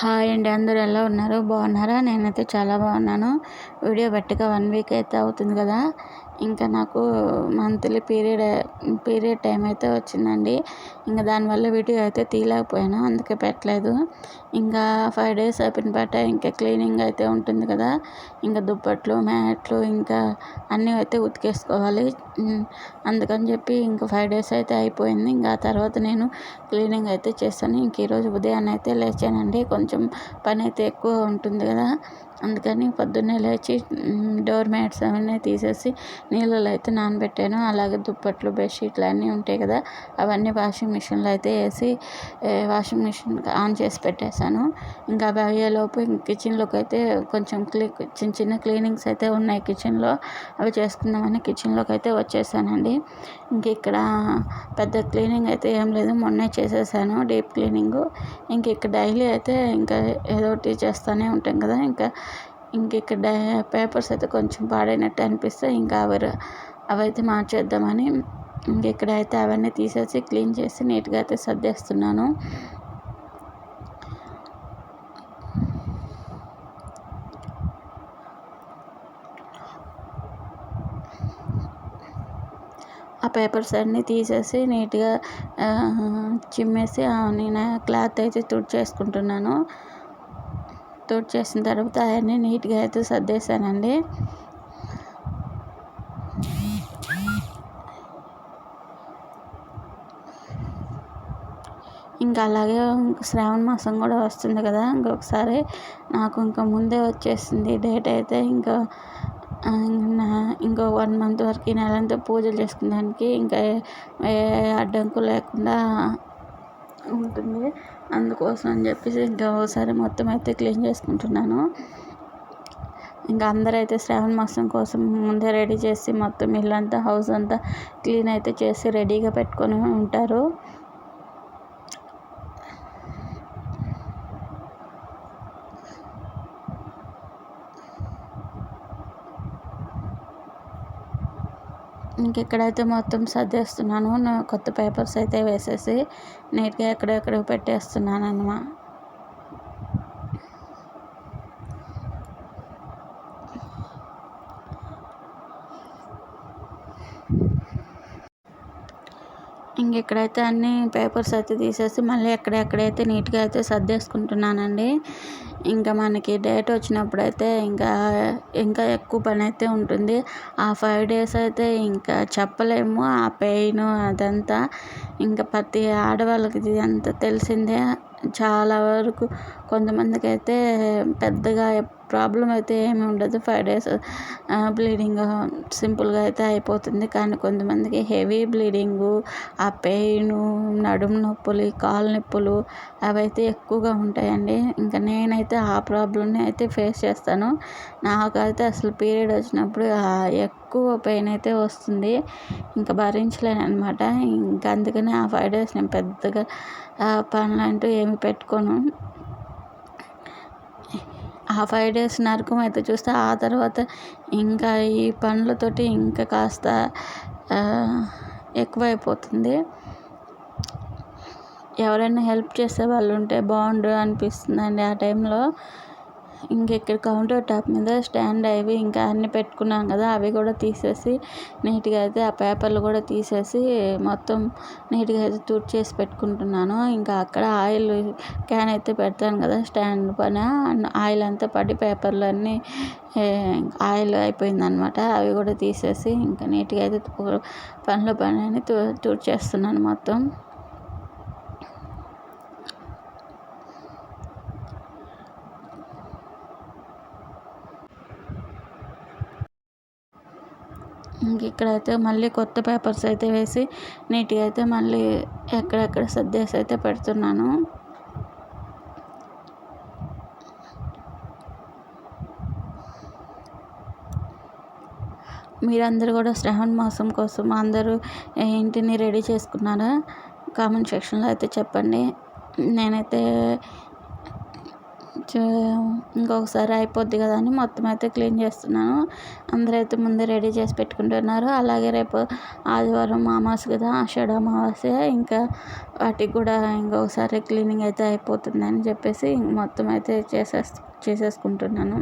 Hi అండి, అందరూ ఎలా ఉన్నారు? బాగున్నారా? నేనైతే చాలా బాగున్నాను. వీడియో పెట్టక 1 వీక్ అయితే అవుతుంది కదా. ఇంకా నాకు మంత్లీ పీరియడ్ టైం అయితే వచ్చిందండి. ఇంకా దానివల్ల వీడియో అయితే తీయలేకపోయాను, అందుకే పెట్టలేదు. ఇంకా 5 డేస్ అయిపోయిన పాట ఇంకా క్లీనింగ్ అయితే ఉంటుంది కదా. ఇంకా దుప్పట్లు, మ్యాట్లు ఇంకా అన్నీ అయితే ఉతికేసుకోవాలి. అందుకని చెప్పి ఇంకా 5 డేస్ అయితే అయిపోయింది. ఇంకా ఆ తర్వాత నేను క్లీనింగ్ అయితే చేశాను. ఇంక ఈరోజు ఉదయాన్నే అయితే లేచానండి. కొంచెం పని అయితే ఎక్కువ ఉంటుంది కదా, అందుకని పొద్దున్నే లేచి డోర్ మ్యాట్స్ అవన్నీ తీసేసి నీళ్ళలో అయితే నానబెట్టాను. అలాగే దుప్పట్లు, బెడ్షీట్లు అన్నీ ఉంటాయి కదా, అవన్నీ వాషింగ్ మిషన్లో అయితే వేసి వాషింగ్ మిషన్ ఆన్ చేసి పెట్టేశాను. ఇంకా అవి అయ్యేలోపు కిచెన్లోకి అయితే కొంచెం చిన్న చిన్న క్లీనింగ్స్ అయితే ఉన్నాయి కిచెన్లో, అవి చేసుకుందామని కిచెన్లోకి అయితే వచ్చేసానండి. ఇంక ఇక్కడ పెద్ద క్లీనింగ్ అయితే ఏం లేదు, మొన్నే చేసేసాను డీప్ క్లీనింగు. ఇంక ఇక్కడ డైలీ అయితే ఇంకా ఏదో ఒకటి చేస్తూనే ఉంటాం కదా. ఇంక ఇక్కడ పేపర్స్ అయితే కొంచెం పాడైనట్టు అనిపిస్తే ఇంకా అవైతే మార్చేద్దామని ఇంక ఇక్కడైతే అవన్నీ తీసేసి క్లీన్ చేసి నీట్గా అయితే సర్దేస్తున్నాను. ఆ పేపర్స్ అన్నీ తీసేసి నీట్గా చిమ్మేసి నేను క్లాత్ అయితే తుడిచేసుకుంటున్నాను. తుడిచేసిన తర్వాత అవన్నీ నీట్గా అయితే సర్దేశానండి. ఇంకా అలాగే శ్రావణ మాసం కూడా వస్తుంది కదా. ఇంకొకసారి నాకు ఇంకా ముందే వచ్చేసింది డేట్ అయితే. ఇంకో 1 మంత్ వరకు ఈ నెలంతా పూజలు చేసుకునేదానికి ఇంకా ఏ అడ్డంకు లేకుండా ఉంటుంది. అందుకోసం అని చెప్పేసి ఇంకా ఒకసారి మొత్తం అయితే క్లీన్ చేసుకుంటున్నాను. ఇంకా అందరైతే శ్రావణ మాసం కోసం ముందే రెడీ చేసి మొత్తం ఇల్లంతా, హౌస్ అంతా క్లీన్ అయితే చేసి రెడీగా పెట్టుకొని ఉంటారు. ఇంకెక్కడైతే మొత్తం సర్దేస్తున్నాను. కొత్త పేపర్స్ అయితే వేసేసి నీట్గా ఎక్కడెక్కడ పెట్టేస్తున్నాను అన్నమాట. ఇంకెక్కడైతే అన్ని పేపర్స్ అయితే తీసేసి మళ్ళీ ఎక్కడెక్కడైతే నీట్గా అయితే సర్దేసుకుంటున్నానండి. ఇంకా మనకి డేట్ వచ్చినప్పుడైతే ఇంకా ఎక్కువ పని అయితే ఉంటుంది. ఆ 5 డేస్ అయితే ఇంకా చెప్పలేము ఆ పెయిన్ అదంతా. ఇంకా ప్రతి ఆడవాళ్ళకి ఇది అంతా తెలిసిందే. చాలా వరకు కొంతమందికి అయితే పెద్దగా ప్రాబ్లం అయితే ఏమి ఉండదు. 5 డేస్ బ్లీడింగ్ సింపుల్గా అయితే అయిపోతుంది. కానీ కొంతమందికి హెవీ బ్లీడింగు, ఆ పెయిను, నడుము నొప్పులు, కాలు నొప్పులు అవైతే ఎక్కువగా ఉంటాయండి. ఇంకా నేనైతే ఆ ప్రాబ్లమ్ని అయితే ఫేస్ చేస్తాను. నాకైతే అసలు పీరియడ్ వచ్చినప్పుడు ఎక్కువ పెయిన్ అయితే వస్తుంది, ఇంకా భరించలేను అనమాట. ఇంకా అందుకని ఆ 5 డేస్ నేను పెద్దగా పనులంటూ ఏమి పెట్టుకోను. ఆ 5 డేస్ నరకం అయితే చూస్తే ఆ తర్వాత ఇంకా ఈ పనులతోటి ఇంకా కాస్త ఎక్కువైపోతుంది. ఎవరైనా హెల్ప్ చేసే వాళ్ళు ఉంటే బాగుండు అనిపిస్తుందండి ఆ టైంలో. ఇక్కడ కౌంటర్ టాప్ మీద స్టాండ్ అవి ఇంకా అన్నీ పెట్టుకున్నాం కదా, అవి కూడా తీసేసి నీట్గా అయితే ఆ పేపర్లు కూడా తీసేసి మొత్తం నీట్గా అయితే తుడిచేసి పెట్టుకుంటున్నాను. ఇంకా అక్కడ ఆయిల్ క్యాన్ అయితే పెడతాను కదా స్టాండ్ పైన, ఆయిల్ అంతా పడి పేపర్లు అన్నీ ఆయిల్ అయిపోయిందనమాట. అవి కూడా తీసేసి ఇంకా నీట్గా అయితే పని అని తుడిచేస్తున్నాను మొత్తం. ఇక్కడైతే మళ్ళీ కొత్త పేపర్స్ అయితే వేసి నీట్గా అయితే మళ్ళీ ఎక్కడెక్కడ సర్దేసి అయితే పెడుతున్నాను. మీరందరూ కూడా శ్రావణ మాసం కోసం అందరూ ఇంటిని రెడీ చేసుకున్నారా? కామెంట్ సెక్షన్లో అయితే చెప్పండి. నేనైతే ఇంకొకసారి అయిపోద్ది కదా అని మొత్తం అయితే క్లీన్ చేస్తున్నాను. అందరైతే ముందే రెడీ చేసి పెట్టుకుంటున్నారు. అలాగే రేపు ఆదివారం అమావాస్య కదా, ఆషాఢ అమావాస్య. ఇంకా వాటికి కూడా ఇంకొకసారి క్లీనింగ్ అయితే అయిపోతుందని చెప్పేసి మొత్తం అయితే చేసేసుకుంటున్నాను.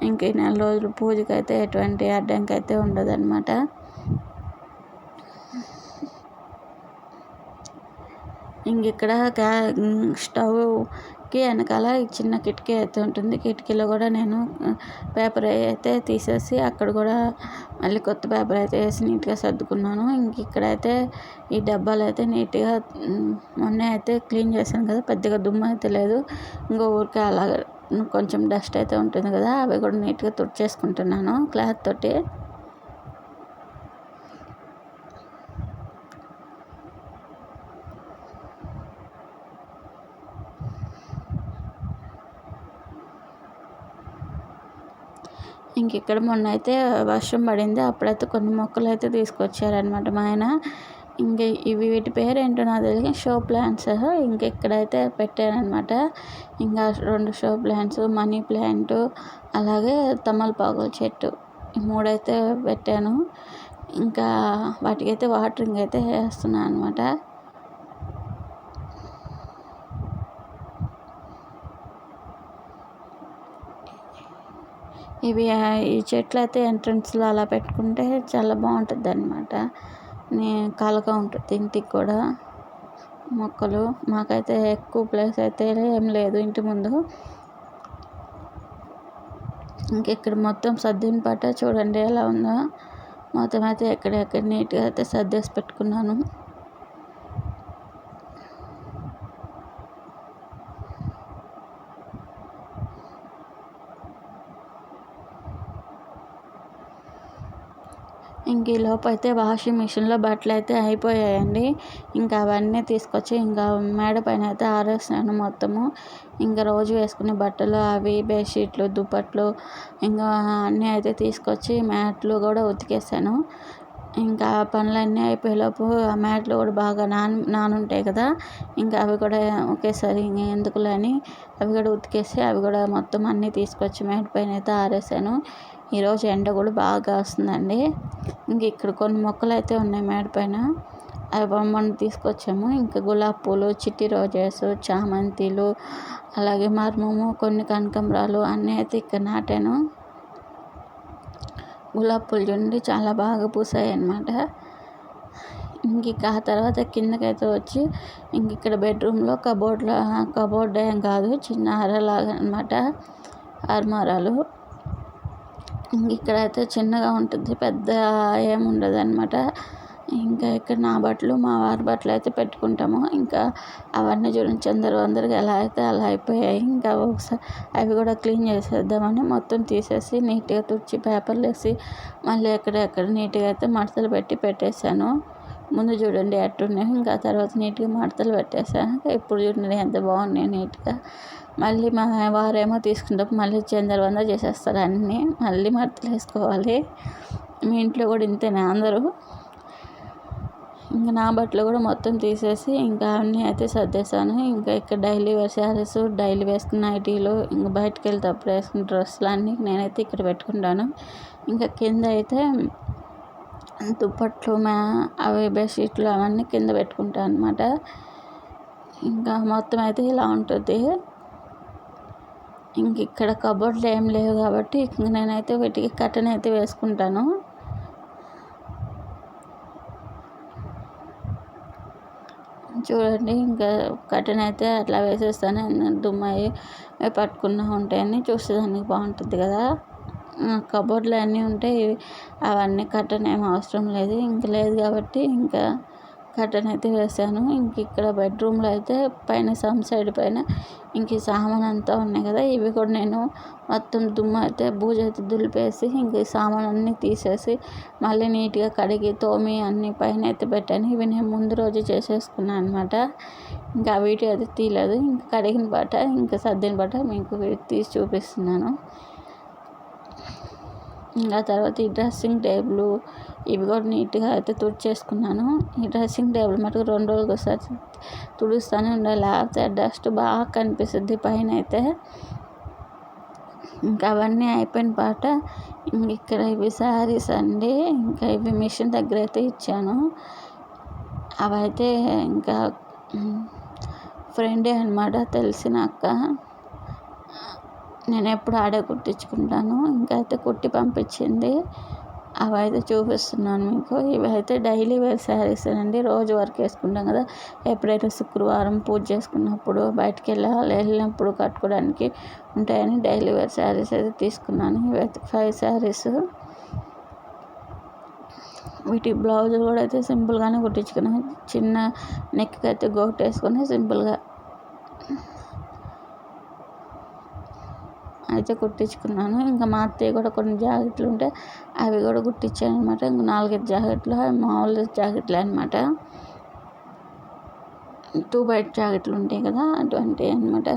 ఇంక ఈ నెల రోజులు పూజకైతే ఎటువంటి అడ్డంకి అయితే ఉండదన్నమాట. ఇక్కడ స్టవ్కి వెనకాల చిన్న కిటికీ అయితే ఉంటుంది. కిటికీలో కూడా నేను పేపర్ అయితే తీసేసి అక్కడ కూడా మళ్ళీ కొత్త పేపర్ అయితే వేసి నీట్గా సర్దుకున్నాను. ఇక్కడైతే ఈ డబ్బాలు అయితే నీట్గా మొన్న అయితే క్లీన్ చేశాను కదా, పెద్దగా దుమ్ము అయితే లేదు. ఊరికే అలాగ కొంచెం డస్ట్ అయితే ఉంటుంది కదా, అవి కూడా నీట్గా తుడిచేసుకుంటున్నాను క్లాత్ తోటి. ఇక్కడ మొన్న అయితే వర్షం పడింది. అప్పుడైతే కొన్ని మొక్కలు అయితే తీసుకొచ్చారనమాట మా ఆయన. వీటి పేరేంటో నాకు తెలియదు, షో ప్లాంట్స్. ఇక్కడైతే పెట్టానమాట. 2 షో ప్లాంట్స్, మనీ ప్లాంట్, అలాగే తమలపాకుల చెట్టు, ఈ 3 అయితే పెట్టాను. వాటికైతే వాటరింగ్ అయితే వేస్తున్నాను అనమాట. ఈ చెట్లు అయితే ఎంట్రన్స్లో అలా పెట్టుకుంటే చాలా బాగుంటుంది అనమాట. కళగా ఉంటుంది ఇంటికి కూడా. మొక్కలు మాకైతే ఎక్కువ ప్లేస్ అయితే ఏం లేదు ఇంటి ముందు. ఇక్కడ మొత్తం సర్దిన పట్ట చూడండి ఎలా ఉందో. మొత్తం అయితే ఎక్కడెక్కడ నీట్గా అయితే సర్దేసి పెట్టుకున్నాను. ఈ లోపు అయితే వాషింగ్ మిషన్లో బట్టలు అయితే అయిపోయాయండి. అవన్నీ తీసుకొచ్చి మేడ పైన అయితే ఆరేసాను మొత్తము. రోజు వేసుకునే బట్టలు, అవి బెడ్షీట్లు, దుప్పట్లు, అన్నీ అయితే తీసుకొచ్చి మ్యాట్లు కూడా ఉతికేసాను. పనులన్నీ అయిపోయేలోపు ఆ మ్యాట్లు కూడా బాగా నానుంటాయి కదా, అవి కూడా ఒకేసారి ఎందుకులే అని అవి కూడా ఉతికేసి అవి కూడా మొత్తం అన్నీ తీసుకొచ్చి మేడ పైన అయితే ఆరేసాను. ఈరోజు ఎండ కూడా బాగా వస్తుందండి. ఇక్కడ కొన్ని మొక్కలు అయితే ఉన్నాయి మేడ పైన, అవి బొమ్మను తీసుకొచ్చాము. గులాబీ పూలు, చిట్టి రోజెస్, చామంతిలు, అలాగే మర్మము, కొన్ని కనకాంబరాలు అన్నీ అయితే ఇక్కడ నాటాను. గులాబీ పూలు చూడండి చాలా బాగా పూసాయి అన్నమాట. ఆ తర్వాత కిందకైతే వచ్చి ఇక్కడ బెడ్రూమ్లో కబోర్డ్ ఏం కాదు, చిన్న అరలాగా అనమాట, అర్మారాలు. ఇక్కడైతే చిన్నగా ఉంటుంది, పెద్ద ఏముండదు అనమాట. ఇక్కడ నా బట్టలు, మా వారి బట్టలు అయితే పెట్టుకుంటాము. అవన్నీ చూడండి చిందరవందరగా ఎలా అయితే అలా అయిపోయాయి. ఒకసారి అవి కూడా క్లీన్ చేసేద్దామని మొత్తం తీసేసి నీట్గా తుడిచి పేపర్లు వేసి మళ్ళీ ఎక్కడెక్కడ నీట్గా అయితే మడతలు పెట్టేశాను. ముందు చూడండి ఎట్టున్నాయి, తర్వాత నీట్గా మడతలు పెట్టేశాను. ఇప్పుడు చూడండి ఎంత బాగున్నాయి నీట్గా. మళ్ళీ మా వారేమో తీసుకున్నప్పుడు మళ్ళీ చిందరవందర చేసేస్తారు అన్నీ, మళ్ళీ మడతలు వేసుకోవాలి. మీ ఇంట్లో కూడా ఇంతేనా అందరూ? నా బట్టలు కూడా మొత్తం తీసేసి అన్నీ అయితే సర్దేశాను. ఇక్కడ డైలీ వేర్ శారీస్, డైలీ వేసుకున్న నైటీలు, బయటకు వెళ్తేప్పుడు వేసుకున్న డ్రెస్సులు అన్నీ నేనైతే ఇక్కడ పెట్టుకుంటాను. కింద అయితే దుప్పట్లు, అవి బెడ్షీట్లు అవన్నీ కింద పెట్టుకుంటాను అనమాట. మొత్తం అయితే ఇలా ఉంటుంది. ఇక్కడ కబోర్డ్లు ఏం లేవు కాబట్టి నేనైతే వీటికి కర్టెన్ అయితే వేసుకుంటాను. చూడండి కర్టెన్ అయితే అట్లా వేసేస్తాను. దుమ్మాయి పట్టుకున్నా ఉంటాయని చూసేదానికి బాగుంటుంది కదా. కబోర్డ్లు అన్నీ ఉంటాయి, అవన్నీ కర్టెన్ ఏం అవసరం లేదు. లేదు కాబట్టి కర్టెన్ అయితే వేసాను. ఇక్కడ బెడ్రూమ్లో అయితే పైన సమ్ సైడ్ పైన ఈ సామాన్ అంతా ఉన్నాయి కదా, ఇవి కూడా నేను మొత్తం దుమ్ము అయితే బూజు అయితే దులిపేసి ఈ సామాన్ అన్నీ తీసేసి మళ్ళీ నీట్గా కడిగి తోమి అన్నీ పైన అయితే పెట్టాను. ఇవి నేను ముందు రోజు చేసేసుకున్నాను అనమాట. ఆ వీడియో అయితే తీయలేదు. కడిగిన బట్ట సర్దిన బట్ట మీకు తీసి చూపిస్తున్నాను. ఇంకా తర్వాత ఈ డ్రెస్సింగ్ టేబుల్ ఇవి కూడా నీట్గా అయితే తుడిచేసుకున్నాను. ఈ డ్రెస్సింగ్ టేబుల్ మటుకు 2 రోజులకు ఒకసారి తుడుస్తూనే ఉండాలి, లేకపోతే డస్ట్ బాగా కనిపిస్తుంది పైన అయితే. ఇంకా అవన్నీ అయిపోయిన పాట ఇక్కడ ఇవి శారీస్ అండి. ఇంకా ఇవి మిషన్ దగ్గర అయితే ఇచ్చాను. అవైతే ఇంకా ఫ్రెండే అనమాట, తెలిసిన అక్క. నేను ఎప్పుడు ఆడే కుట్టించుకుంటాను. ఇంకా అయితే కుట్టి పంపించింది. అవైతే చూపిస్తున్నాను మీకు. ఇవైతే డైలీ వేర్ శారీస్ అండి. రోజు వర్క్ వేసుకుంటాం కదా, ఎప్పుడైతే శుక్రవారం పూజ చేసుకున్నప్పుడు బయటికి వెళ్ళినప్పుడు కట్టుకోవడానికి ఉంటాయని డైలీ వేర్ శారీస్ అయితే తీసుకున్నాను. ఇవైతే 5 శారీస్. వీటి బ్లౌజులు కూడా అయితే సింపుల్గానే కుట్టించుకున్నాను. చిన్న నెక్కి అయితే గోట్ వేసుకొని సింపుల్గా అయితే కుట్టించుకున్నాను. ఇంకా మా అత్తయ్య కూడా కొన్ని జాకెట్లు ఉంటే అవి కూడా కుట్టించాను అనమాట. ఇంకా 4-5 జాకెట్లు మామూలు జాకెట్లే అనమాట. 2 బయట జాకెట్లు ఉంటాయి కదా, అటువంటివి అనమాట.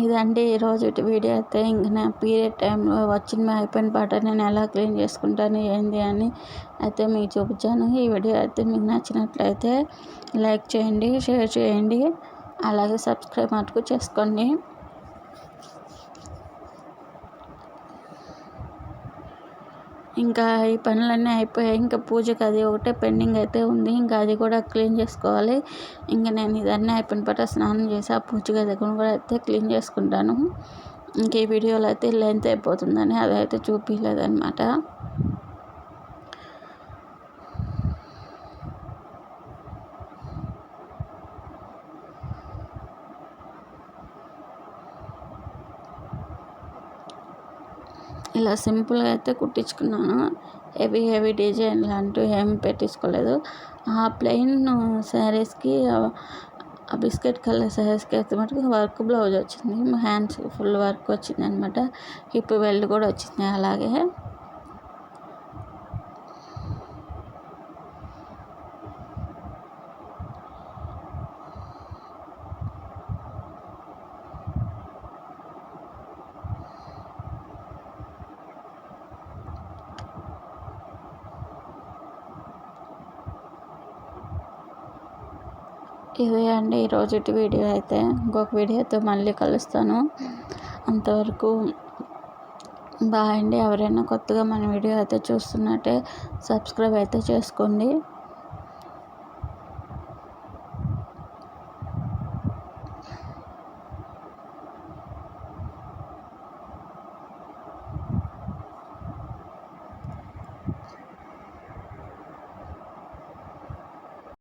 ఇదండి ఈరోజు వీడియో అయితే. ఇంక నా పీరియడ్ టైంలో అయిపోయిన పాట నేను ఎలా క్లీన్ చేసుకుంటాను ఏంది అని అయితే మీకు చూపించాను. ఈ వీడియో అయితే మీకు నచ్చినట్లయితే లైక్ చేయండి, షేర్ చేయండి, అలాగే సబ్స్క్రైబ్ మటుకు చేసుకోండి. ఇంకా ఈ పనులన్నీ అయిపోయాయి. ఇంకా పూజకి అది ఒకటే పెండింగ్ అయితే ఉంది. ఇంకా అది కూడా క్లీన్ చేసుకోవాలి. ఇంకా నేను ఇదన్నీ అయిపోయిన పాట స్నానం చేసి ఆ పూజ గది కూడా అయితే క్లీన్ చేసుకుంటాను. ఇంక ఈ వీడియోలో అయితే లెంత్ అయిపోతుందని అదైతే చూపించలేదన్నమాట. ఇలా సింపుల్గా అయితే కుట్టించుకున్నాను. హెవీ డిజైన్ లాంటివి ఏమి పెట్టించుకోలేదు. ఆ ప్లెయిన్ శారీస్కి ఆ బిస్కెట్ కలర్ శారీస్కి అయితే మటుకు వర్క్ బ్లౌజ్ వచ్చింది. హ్యాండ్స్ ఫుల్ వర్క్ వచ్చింది అనమాట. హిప్ బెల్ట్ కూడా వచ్చింది అలాగే. ఇదే అండి ఈరోజు వీడియో అయితే. ఇంకొక వీడియోతో మళ్ళీ కలుస్తాను. అంతవరకు బాయ్ అండి. ఎవరైనా కొత్తగా మన వీడియో అయితే చూస్తున్నట్టే సబ్స్క్రైబ్ అయితే చేసుకోండి.